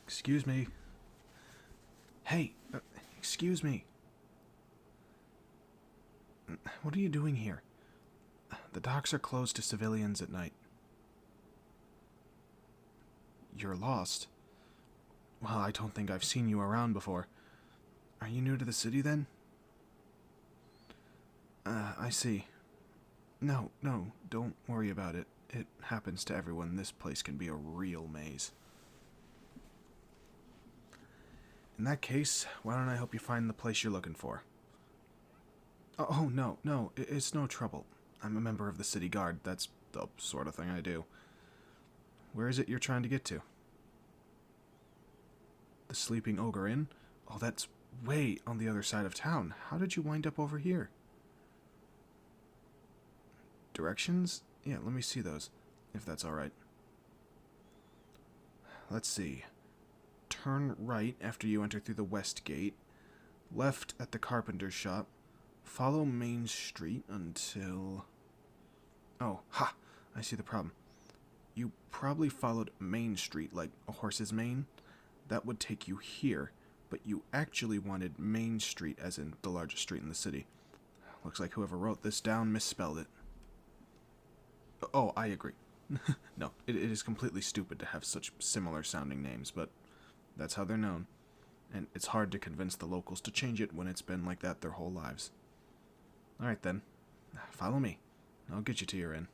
Excuse me. Hey, excuse me. What are you doing here? The docks are closed to civilians at night. You're lost? Well, I don't think I've seen you around before. Are you new to the city, then? I see. No, don't worry about it. It happens to everyone. This place can be a real maze. In that case, why don't I help you find the place you're looking for? Oh, no, it's no trouble. I'm a member of the city guard. That's the sort of thing I do. Where is it you're trying to get to? The Sleeping Ogre Inn? Oh, that's way on the other side of town. How did you wind up over here? Directions? Yeah, let me see those, if that's alright. Let's see. Turn right after you enter through the west gate. Left at the carpenter's shop. Follow Main Street until... Oh, ha! I see the problem. You probably followed Main Street like a horse's mane. That would take you here, but you actually wanted Main Street as in the largest street in the city. Looks like whoever wrote this down misspelled it. Oh, I agree. No, it is completely stupid to have such similar sounding names, but that's how they're known. And it's hard to convince the locals to change it when it's been like that their whole lives. Alright then, follow me. I'll get you to your inn.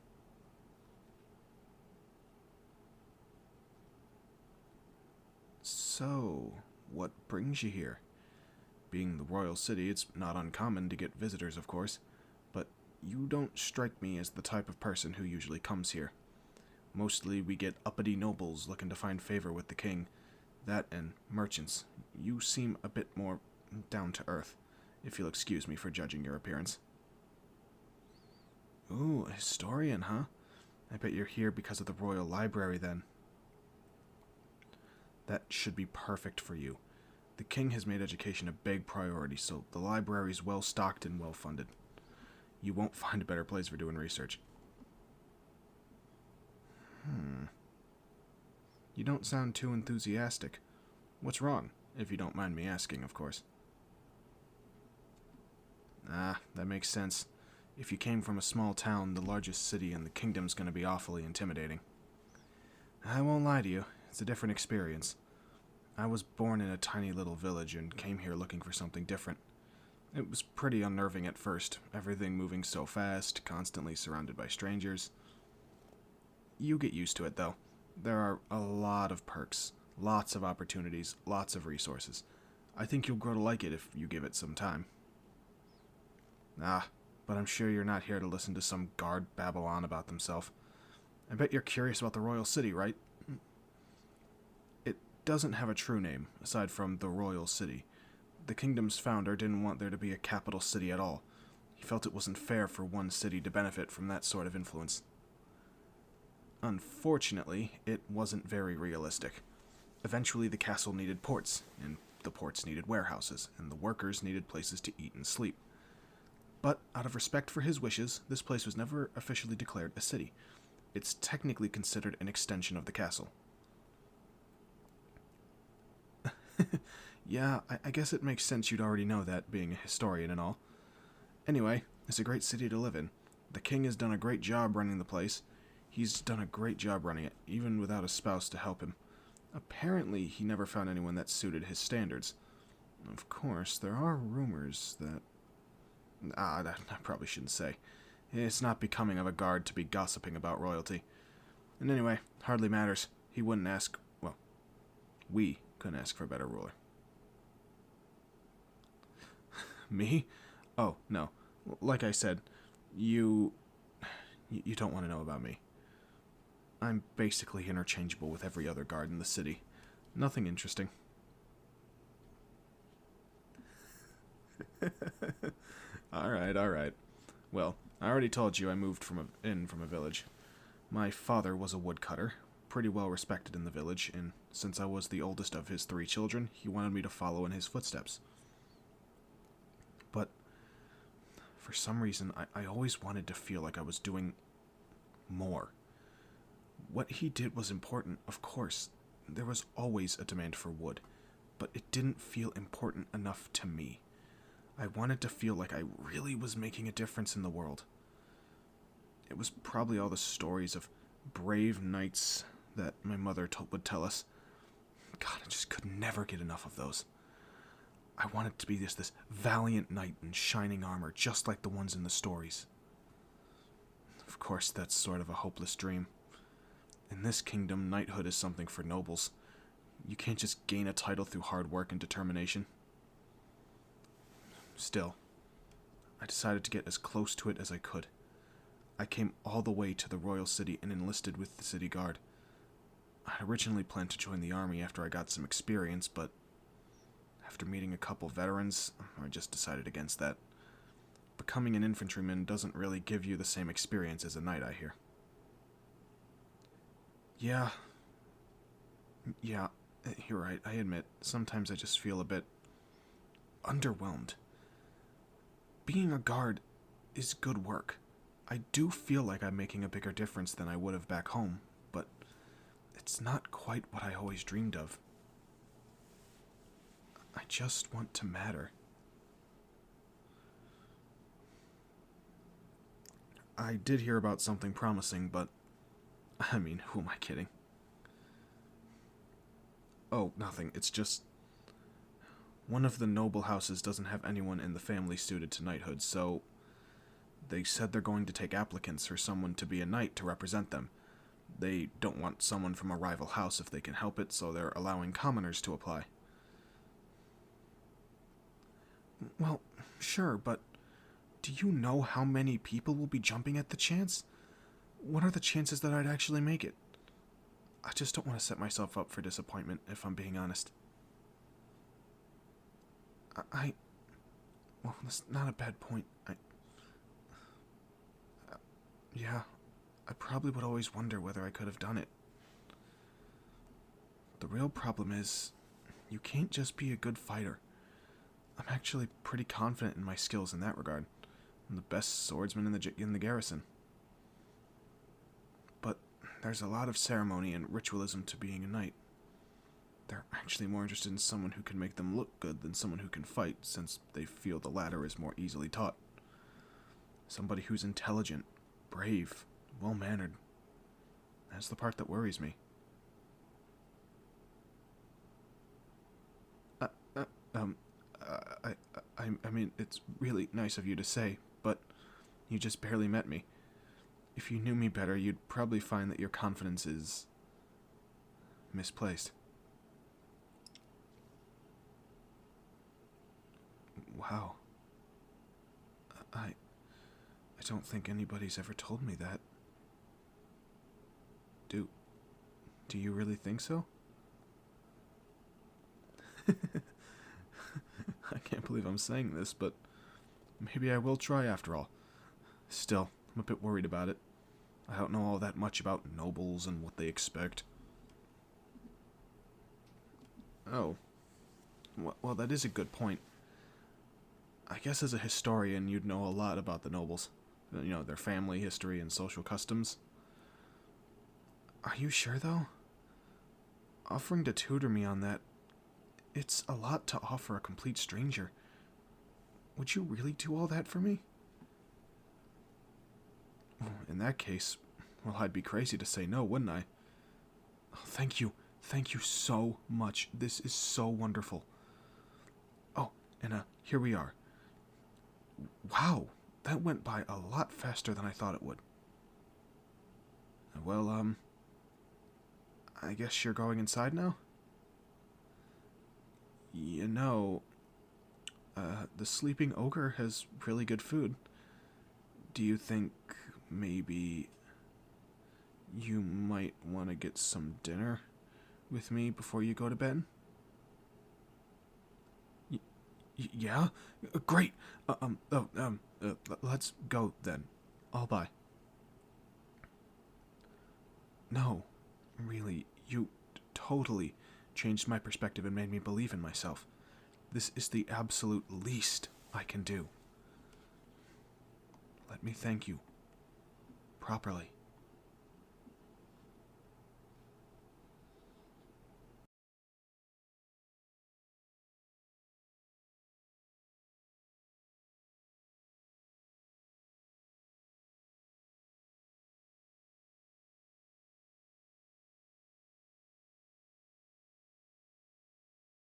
So, what brings you here? Being the royal city, it's not uncommon to get visitors, of course, but you don't strike me as the type of person who usually comes here. Mostly we get uppity nobles looking to find favor with the king. That and merchants. You seem a bit more down to earth, if you'll excuse me for judging your appearance. Ooh, a historian, huh? I bet you're here because of the royal library, then. That should be perfect for you. The king has made education a big priority, so the library's well stocked and well funded. You won't find a better place for doing research. You don't sound too enthusiastic. What's wrong? If you don't mind me asking, of course. Ah, that makes sense. If you came from a small town, the largest city in the kingdom's gonna be awfully intimidating. I won't lie to you, it's a different experience. I was born in a tiny little village and came here looking for something different. It was pretty unnerving at first, everything moving so fast, constantly surrounded by strangers. You get used to it, though. There are a lot of perks, lots of opportunities, lots of resources. I think you'll grow to like it if you give it some time. Ah, but I'm sure you're not here to listen to some guard babble on about themselves. I bet you're curious about the royal city, right? It doesn't have a true name, aside from the royal city. The kingdom's founder didn't want there to be a capital city at all. He felt it wasn't fair for one city to benefit from that sort of influence. Unfortunately, it wasn't very realistic. Eventually, the castle needed ports, and the ports needed warehouses, and the workers needed places to eat and sleep. But, out of respect for his wishes, this place was never officially declared a city. It's technically considered an extension of the castle. Yeah, I guess it makes sense you'd already know that, being a historian and all. Anyway, it's a great city to live in. The king has done a great job running the place. He's done a great job running it, even without a spouse to help him. Apparently, he never found anyone that suited his standards. Of course, there are rumors that... that I probably shouldn't say. It's not becoming of a guard to be gossiping about royalty. And anyway, hardly matters. He wouldn't ask... Well, we couldn't ask for a better ruler. Me? Oh, no. Like I said, you don't want to know about me. I'm basically interchangeable with every other guard in the city. Nothing interesting. Alright. Well, I already told you I moved from a village. My father was a woodcutter, pretty well respected in the village, and since I was the oldest of his 3 children, he wanted me to follow in his footsteps. But for some reason, I always wanted to feel like I was doing more. What he did was important, of course. there was always a demand for wood, but it didn't feel important enough to me. I wanted to feel like I really was making a difference in the world. It was probably all the stories of brave knights that my mother would tell us. God, I just could never get enough of those. I wanted to be this valiant knight in shining armor, just like the ones in the stories. Of course, that's sort of a hopeless dream. In this kingdom, knighthood is something for nobles. You can't just gain a title through hard work and determination. Still, I decided to get as close to it as I could. I came all the way to the royal city and enlisted with the city guard. I originally planned to join the army after I got some experience, but after meeting a couple veterans, I just decided against that. Becoming an infantryman doesn't really give you the same experience as a knight, I hear. Yeah, you're right, I admit, sometimes I just feel a bit underwhelmed. Being a guard is good work. I do feel like I'm making a bigger difference than I would have back home, but it's not quite what I always dreamed of. I just want to matter. I did hear about something promising, but I mean, who am I kidding? Oh, nothing. It's just one of the noble houses doesn't have anyone in the family suited to knighthood, so they said they're going to take applicants for someone to be a knight to represent them. They don't want someone from a rival house if they can help it, so they're allowing commoners to apply. Well, sure, but do you know how many people will be jumping at the chance? What are the chances that I'd actually make it? I just don't want to set myself up for disappointment, if I'm being honest. Well, that's not a bad point. Yeah, I probably would always wonder whether I could have done it. The real problem is, you can't just be a good fighter. I'm actually pretty confident in my skills in that regard. I'm the best swordsman in the garrison. But there's a lot of ceremony and ritualism to being a knight. They're actually more interested in someone who can make them look good than someone who can fight, since they feel the latter is more easily taught. Somebody who's intelligent, brave, well-mannered. That's the part that worries me. I mean, it's really nice of you to say, but you just barely met me. If you knew me better, you'd probably find that your confidence is misplaced. Wow. I don't think anybody's ever told me that. Do you really think so? I can't believe I'm saying this, but maybe I will try after all. Still, I'm a bit worried about it. I don't know all that much about nobles and what they expect. Oh. Well, that is a good point. I guess as a historian, you'd know a lot about the nobles. You know, their family history and social customs. Are you sure, though? Offering to tutor me on that, it's a lot to offer a complete stranger. Would you really do all that for me? Well, in that case, well, I'd be crazy to say no, wouldn't I? Oh, thank you. Thank you so much. This is so wonderful. Oh, and here we are. Wow, that went by a lot faster than I thought it would. Well, I guess you're going inside now? You know, the sleeping ogre has really good food. Do you think maybe you might want to get some dinner with me before you go to bed? Yeah? Great! Let's go then. I'll buy. No, really, you totally changed my perspective and made me believe in myself. This is the absolute least I can do. Let me thank you properly.